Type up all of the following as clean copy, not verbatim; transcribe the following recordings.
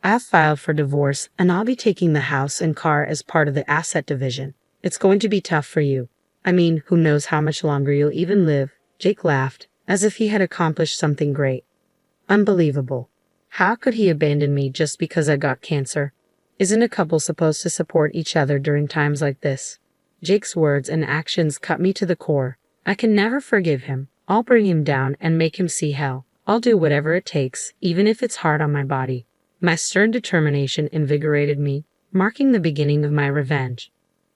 I've filed for divorce and I'll be taking the house and car as part of the asset division. It's going to be tough for you. I mean, who knows how much longer you'll even live. Jake laughed, as if he had accomplished something great. Unbelievable. How could he abandon me just because I got cancer? Isn't a couple supposed to support each other during times like this? Jake's words and actions cut me to the core. I can never forgive him. I'll bring him down and make him see hell. I'll do whatever it takes, even if it's hard on my body. My stern determination invigorated me, marking the beginning of my revenge.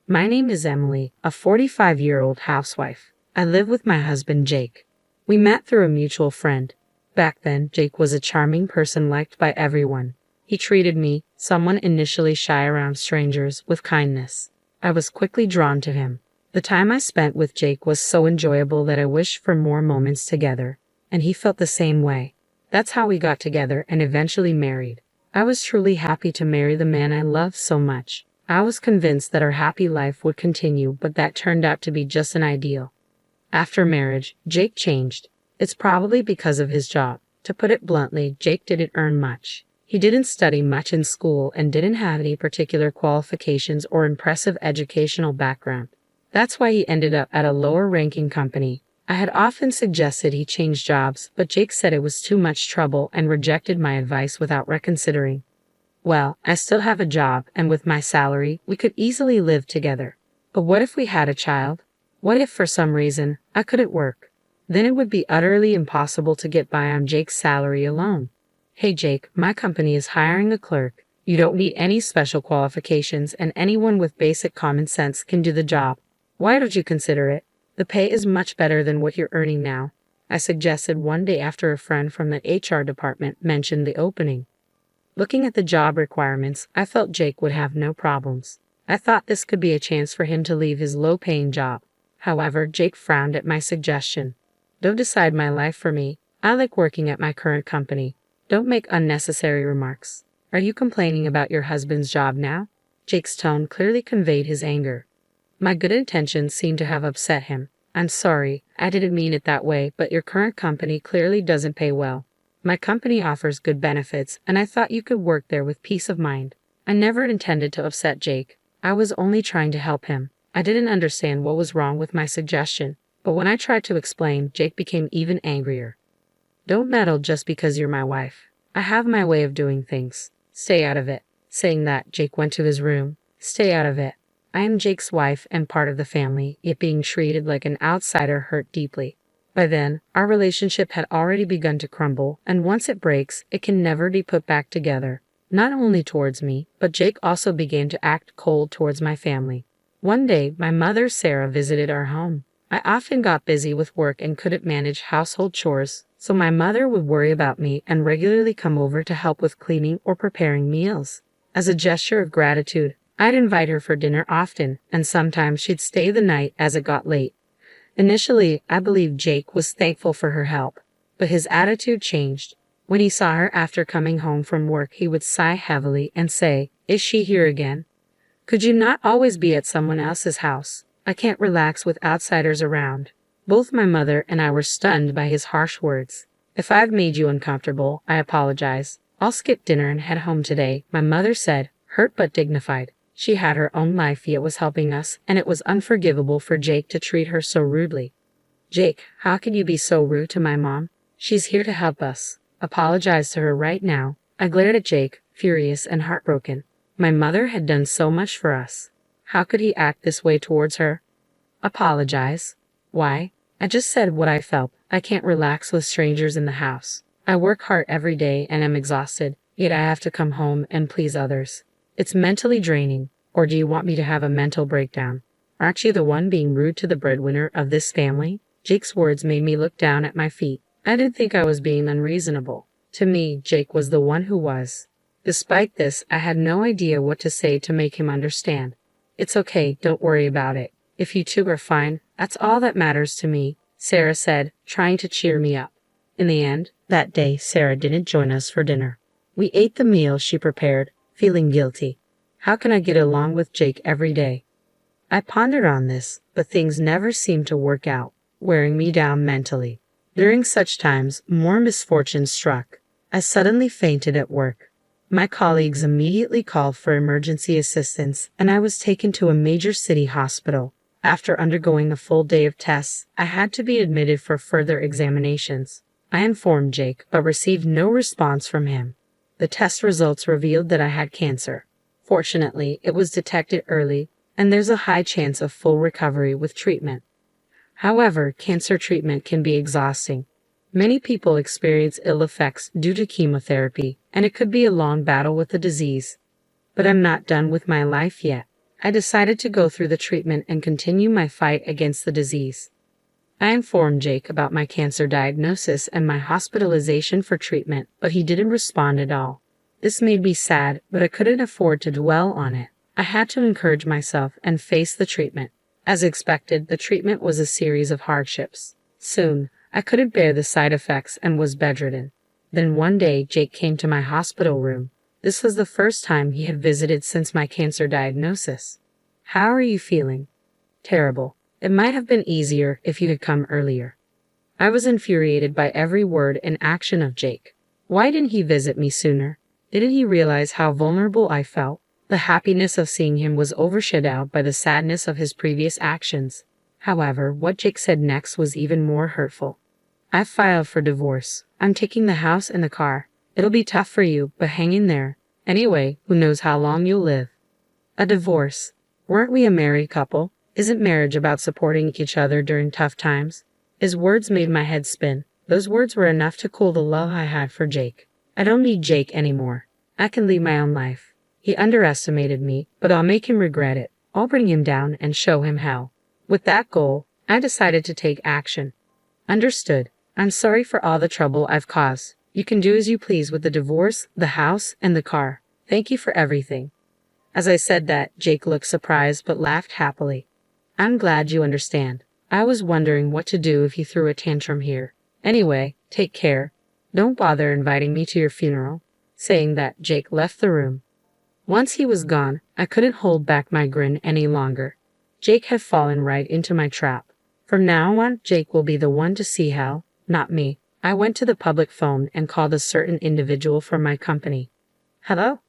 My name is Emily, a 45-year-old housewife. I live with my husband, Jake. We met through a mutual friend. Back then, Jake was a charming person liked by everyone. He treated me, someone initially shy around strangers, with kindness. I was quickly drawn to him. The time I spent with Jake was so enjoyable that I wished for more moments together, and he felt the same way. That's how we got together and eventually married. I was truly happy to marry the man I loved so much. I was convinced that our happy life would continue, but that turned out to be just an ideal. After marriage, Jake changed. It's probably because of his job. To put it bluntly, Jake didn't earn much. He didn't study much in school and didn't have any particular qualifications or impressive educational background. That's why he ended up at a lower-ranking company. I had often suggested he change jobs, but Jake said it was too much trouble and rejected my advice without reconsidering. Well, I still have a job, and with my salary, we could easily live together. But what if we had a child? What if, for some reason, I couldn't work? Then it would be utterly impossible to get by on Jake's salary alone. Hey Jake, my company is hiring a clerk. You don't need any special qualifications, and anyone with basic common sense can do the job. Why don't you consider it? The pay is much better than what you're earning now, I suggested one day after a friend from the HR department mentioned the opening. Looking at the job requirements, I felt Jake would have no problems. I thought this could be a chance for him to leave his low-paying job. However, Jake frowned at my suggestion. Don't decide my life for me. I like working at my current company. Don't make unnecessary remarks. Are you complaining about your husband's job now? Jake's tone clearly conveyed his anger. My good intentions seemed to have upset him. I'm sorry, I didn't mean it that way, but your current company clearly doesn't pay well. My company offers good benefits, and I thought you could work there with peace of mind. I never intended to upset Jake. I was only trying to help him. I didn't understand what was wrong with my suggestion, but when I tried to explain, Jake became even angrier. Don't meddle just because you're my wife. I have my way of doing things. Stay out of it. Saying that, Jake went to his room. Stay out of it. I am Jake's wife and part of the family, yet being treated like an outsider hurt deeply. By then, our relationship had already begun to crumble, and once it breaks, it can never be put back together. Not only towards me, but Jake also began to act cold towards my family. One day, my mother, Sarah, visited our home. I often got busy with work and couldn't manage household chores, so my mother would worry about me and regularly come over to help with cleaning or preparing meals. As a gesture of gratitude, I'd invite her for dinner often, and sometimes she'd stay the night as it got late. Initially, I believed Jake was thankful for her help, but his attitude changed. When he saw her after coming home from work, he would sigh heavily and say, "Is she here again? Could you not always be at someone else's house? I can't relax with outsiders around." Both my mother and I were stunned by his harsh words. "If I've made you uncomfortable, I apologize. I'll skip dinner and head home today," my mother said, hurt but dignified. She had her own life yet was helping us, and it was unforgivable for Jake to treat her so rudely. "Jake, how can you be so rude to my mom? She's here to help us. Apologize to her right now." I glared at Jake, furious and heartbroken. My mother had done so much for us. How could he act this way towards her? Apologize? Why? I just said what I felt. I can't relax with strangers in the house. I work hard every day and am exhausted, yet I have to come home and please others. It's mentally draining. Or do you want me to have a mental breakdown? Aren't you the one being rude to the breadwinner of this family? Jake's words made me look down at my feet. I didn't think I was being unreasonable. To me, Jake was the one who was. Despite this, I had no idea what to say to make him understand. "It's okay, don't worry about it. If you two are fine, that's all that matters to me," Sarah said, trying to cheer me up. In the end, that day, Sarah didn't join us for dinner. We ate the meal she prepared, feeling guilty. How can I get along with Jake every day? I pondered on this, but things never seemed to work out, wearing me down mentally. During such times, more misfortune struck. I suddenly fainted at work. My colleagues immediately called for emergency assistance, and I was taken to a major city hospital. After undergoing a full day of tests, I had to be admitted for further examinations. I informed Jake, but received no response from him. The test results revealed that I had cancer. Fortunately, it was detected early, and there's a high chance of full recovery with treatment. However, cancer treatment can be exhausting. Many people experience ill effects due to chemotherapy, and it could be a long battle with the disease. But I'm not done with my life yet. I decided to go through the treatment and continue my fight against the disease. I informed Jake about my cancer diagnosis and my hospitalization for treatment, but he didn't respond at all. This made me sad, but I couldn't afford to dwell on it. I had to encourage myself and face the treatment. As expected, the treatment was a series of hardships. Soon, I couldn't bear the side effects and was bedridden. Then one day, Jake came to my hospital room. This was the first time he had visited since my cancer diagnosis. "How are you feeling?" "Terrible. It might have been easier if you had come earlier." I was infuriated by every word and action of Jake. Why didn't he visit me sooner? Didn't he realize how vulnerable I felt? The happiness of seeing him was overshadowed by the sadness of his previous actions. However, what Jake said next was even more hurtful. "I've filed for divorce. I'm taking the house and the car. It'll be tough for you, but hang in there. Anyway, who knows how long you'll live." A divorce? Weren't we a married couple? Isn't marriage about supporting each other during tough times? His words made my head spin. Those words were enough to cool the love I had for Jake. I don't need Jake anymore. I can lead my own life. He underestimated me, but I'll make him regret it. I'll bring him down and show him how. With that goal, I decided to take action. "Understood. I'm sorry for all the trouble I've caused. You can do as you please with the divorce, the house, and the car. Thank you for everything." As I said that, Jake looked surprised but laughed happily. "I'm glad you understand. I was wondering what to do if he threw a tantrum here. Anyway, take care. Don't bother inviting me to your funeral." Saying that, Jake left the room. Once he was gone, I couldn't hold back my grin any longer. Jake had fallen right into my trap. From now on, Jake will be the one to see hell, not me. I went to the public phone and called a certain individual from my company. "Hello?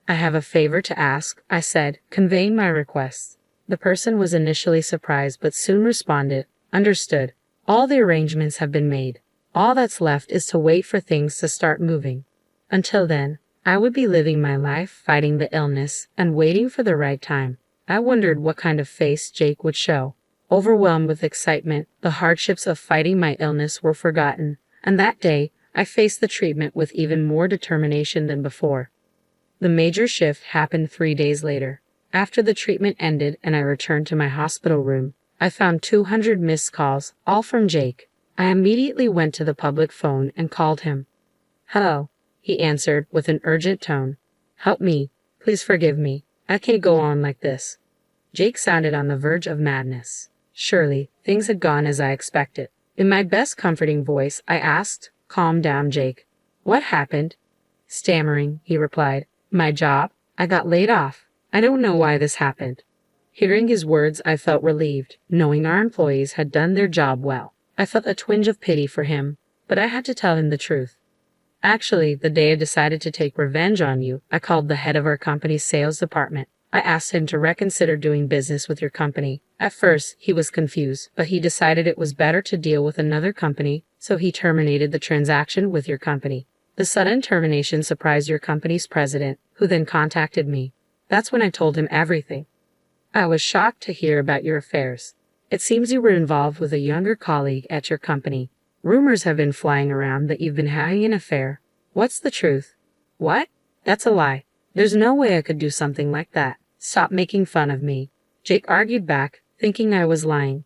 I have a favor to ask," I said, conveying my request. The person was initially surprised but soon responded, "Understood. All the arrangements have been made. All that's left is to wait for things to start moving. Until then, I would be living my life fighting the illness and waiting for the right time." I wondered what kind of face Jake would show. Overwhelmed with excitement, the hardships of fighting my illness were forgotten, and that day, I faced the treatment with even more determination than before. The major shift happened 3 days later. After the treatment ended and I returned to my hospital room, I found 200 missed calls, all from Jake. I immediately went to the public phone and called him. "Hello," he answered with an urgent tone. "Help me. Please forgive me. I can't go on like this." Jake sounded on the verge of madness. Surely, things had gone as I expected. In my best comforting voice, I asked, "Calm down, Jake. What happened?" Stammering, he replied, "My job. I got laid off. I don't know why this happened." Hearing his words, I felt relieved, knowing our employees had done their job well. I felt a twinge of pity for him, but I had to tell him the truth. "Actually, the day I decided to take revenge on you, I called the head of our company's sales department. I asked him to reconsider doing business with your company. At first, he was confused, but he decided it was better to deal with another company, so he terminated the transaction with your company. The sudden termination surprised your company's president, who then contacted me. That's when I told him everything. I was shocked to hear about your affairs. It seems you were involved with a younger colleague at your company. Rumors have been flying around that you've been having an affair. What's the truth?" "What? That's a lie. There's no way I could do something like that. Stop making fun of me." Jake argued back, thinking I was lying.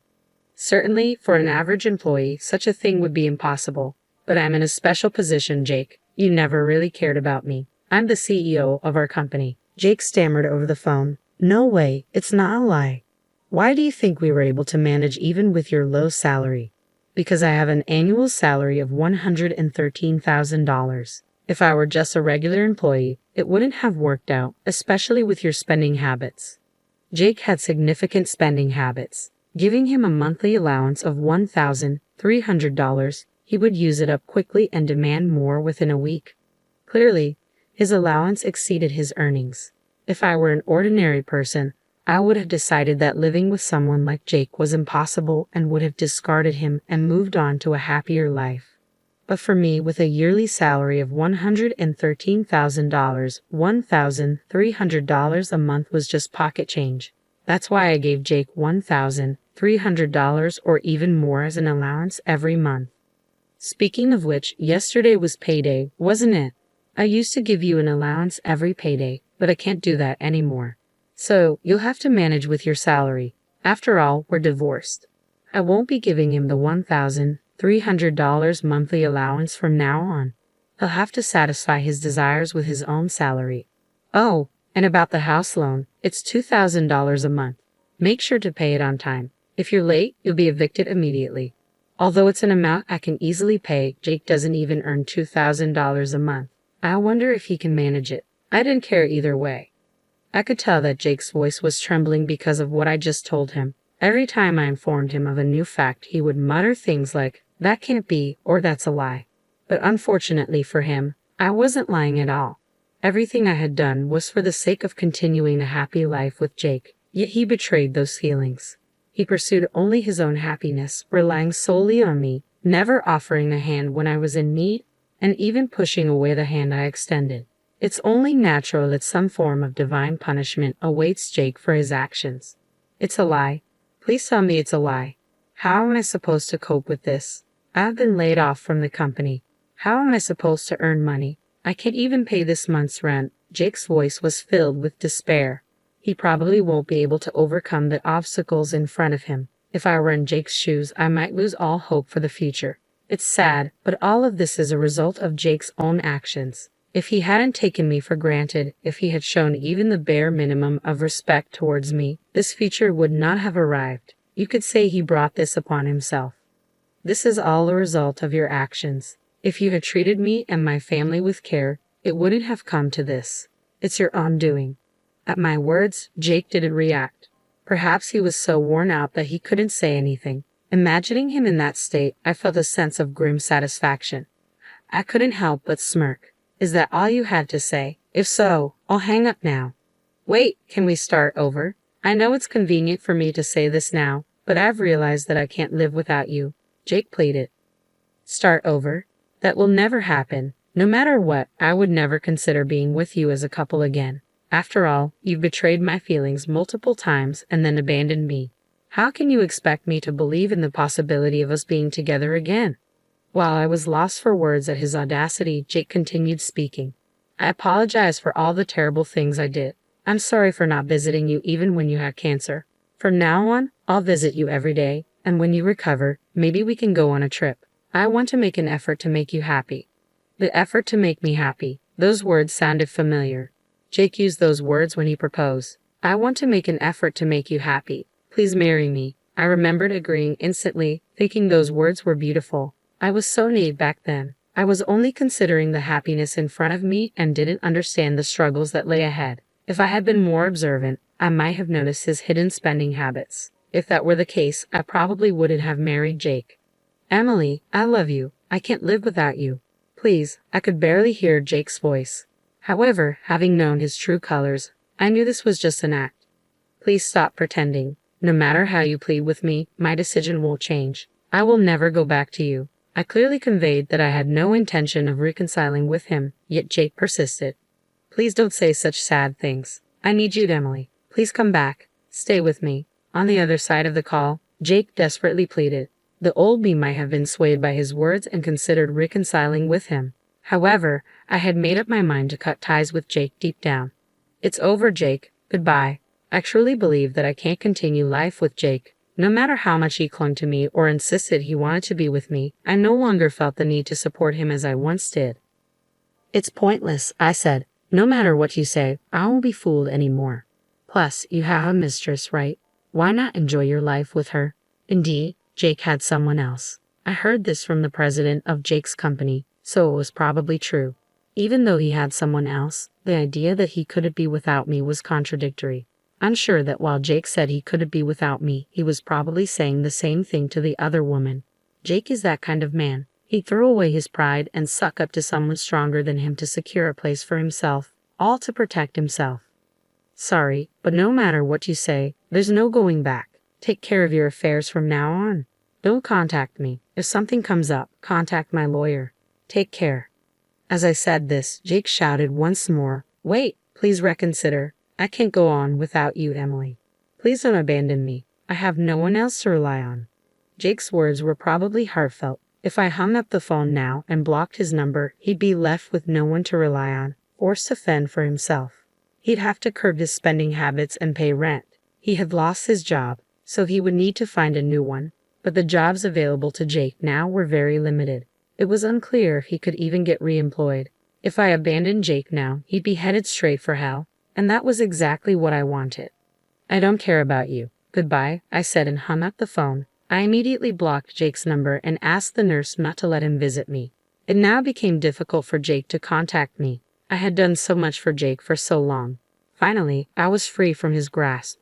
"Certainly, for an average employee, such a thing would be impossible. But I'm in a special position, Jake. You never really cared about me. I'm the CEO of our company." Jake stammered over the phone. "No way, it's not a lie. Why do you think we were able to manage even with your low salary?" "Because I have an annual salary of $113,000. If I were just a regular employee, it wouldn't have worked out, especially with your spending habits." Jake had significant spending habits. Giving him a monthly allowance of $1,300, he would use it up quickly and demand more within a week. Clearly, His allowance exceeded his earnings. If I were an ordinary person, I would have decided that living with someone like Jake was impossible and would have discarded him and moved on to a happier life. But for me, with a yearly salary of $113,000, $1,300 a month was just pocket change. That's why I gave Jake $1,300 or even more as an allowance every month. Speaking of which, yesterday was payday, wasn't it? I used to give you an allowance every payday, but I can't do that anymore. So, you'll have to manage with your salary. After all, we're divorced. I won't be giving him the $1,300 monthly allowance from now on. He'll have to satisfy his desires with his own salary. Oh, and about the house loan, it's $2,000 a month. Make sure to pay it on time. If you're late, you'll be evicted immediately. Although it's an amount I can easily pay, Jake doesn't even earn $2,000 a month. I wonder if he can manage it. I didn't care either way. I could tell that Jake's voice was trembling because of what I just told him. Every time I informed him of a new fact, he would mutter things like, "That can't be," or "That's a lie." But unfortunately for him, I wasn't lying at all. Everything I had done was for the sake of continuing a happy life with Jake, yet he betrayed those feelings. He pursued only his own happiness, relying solely on me, never offering a hand when I was in need, and even pushing away the hand I extended. It's only natural that some form of divine punishment awaits Jake for his actions. It's a lie. Please tell me it's a lie. How am I supposed to cope with this? I've been laid off from the company. How am I supposed to earn money? I can't even pay this month's rent. Jake's voice was filled with despair. He probably won't be able to overcome the obstacles in front of him. If I were in Jake's shoes, I might lose all hope for the future. It's sad, but all of this is a result of Jake's own actions. If he hadn't taken me for granted, if he had shown even the bare minimum of respect towards me, this future would not have arrived. You could say he brought this upon himself. This is all a result of your actions. If you had treated me and my family with care, it wouldn't have come to this. It's your own doing. At my words, Jake didn't react. Perhaps he was so worn out that he couldn't say anything. Imagining him in that state, I felt a sense of grim satisfaction. I couldn't help but smirk. Is that all you had to say? If so, I'll hang up now. Wait, can we start over? I know it's convenient for me to say this now, but I've realized that I can't live without you. Jake pleaded. Start over? That will never happen. No matter what, I would never consider being with you as a couple again. After all, you've betrayed my feelings multiple times and then abandoned me. How can you expect me to believe in the possibility of us being together again? While I was lost for words at his audacity, Jake continued speaking. I apologize for all the terrible things I did. I'm sorry for not visiting you even when you had cancer. From now on, I'll visit you every day, and when you recover, maybe we can go on a trip. I want to make an effort to make you happy. The effort to make me happy. Those words sounded familiar. Jake used those words when he proposed. I want to make an effort to make you happy. Please marry me. I remembered agreeing instantly, thinking those words were beautiful. I was so naive back then. I was only considering the happiness in front of me and didn't understand the struggles that lay ahead. If I had been more observant, I might have noticed his hidden spending habits. If that were the case, I probably wouldn't have married Jake. Emily, I love you. I can't live without you. Please, I could barely hear Jake's voice. However, having known his true colors, I knew this was just an act. Please stop pretending. No matter how you plead with me, my decision won't change. I will never go back to you. I clearly conveyed that I had no intention of reconciling with him, yet Jake persisted. Please don't say such sad things. I need you, Emily. Please come back. Stay with me. On the other side of the call, Jake desperately pleaded. The old me might have been swayed by his words and considered reconciling with him. However, I had made up my mind to cut ties with Jake deep down. It's over, Jake. Goodbye. I truly believe that I can't continue life with Jake. No matter how much he clung to me or insisted he wanted to be with me, I no longer felt the need to support him as I once did. It's pointless, I said. No matter what you say, I won't be fooled anymore. Plus, you have a mistress, right? Why not enjoy your life with her? Indeed, Jake had someone else. I heard this from the president of Jake's company, so it was probably true. Even though he had someone else, the idea that he couldn't be without me was contradictory. I'm sure that while Jake said he couldn't be without me, he was probably saying the same thing to the other woman. Jake is that kind of man. He threw away his pride and sucked up to someone stronger than him to secure a place for himself, all to protect himself. Sorry, but no matter what you say, there's no going back. Take care of your affairs from now on. Don't contact me. If something comes up, contact my lawyer. Take care. As I said this, Jake shouted once more, "Wait, please reconsider. I can't go on without you, Emily. Please don't abandon me. I have no one else to rely on." Jake's words were probably heartfelt. If I hung up the phone now and blocked his number, he'd be left with no one to rely on, forced to fend for himself. He'd have to curb his spending habits and pay rent. He had lost his job, so he would need to find a new one. But the jobs available to Jake now were very limited. It was unclear if he could even get reemployed. If I abandoned Jake now, he'd be headed straight for hell, and that was exactly what I wanted. "I don't care about you. Goodbye," I said and hung up the phone. I immediately blocked Jake's number and asked the nurse not to let him visit me. It now became difficult for Jake to contact me. I had done so much for Jake for so long. Finally, I was free from his grasp.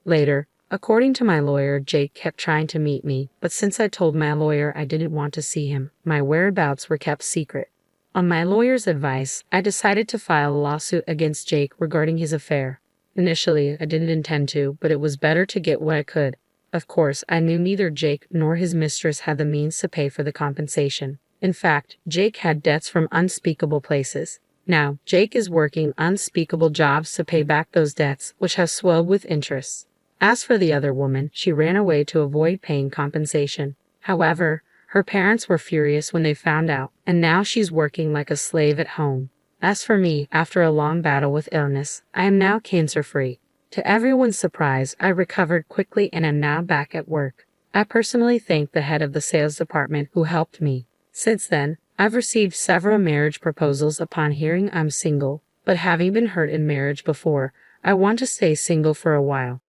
Later, according to my lawyer, Jake kept trying to meet me, but since I told my lawyer I didn't want to see him, my whereabouts were kept secret. On my lawyer's advice, I decided to file a lawsuit against Jake regarding his affair. Initially, I didn't intend to, but it was better to get what I could. Of course, I knew neither Jake nor his mistress had the means to pay for the compensation. In fact, Jake had debts from unspeakable places. Now, Jake is working unspeakable jobs to pay back those debts, which have swelled with interest. As for the other woman, she ran away to avoid paying compensation. However, her parents were furious when they found out, and now she's working like a slave at home. As for me, after a long battle with illness, I am now cancer-free. To everyone's surprise, I recovered quickly and am now back at work. I personally thank the head of the sales department who helped me. Since then, I've received several marriage proposals upon hearing I'm single, but having been hurt in marriage before, I want to stay single for a while.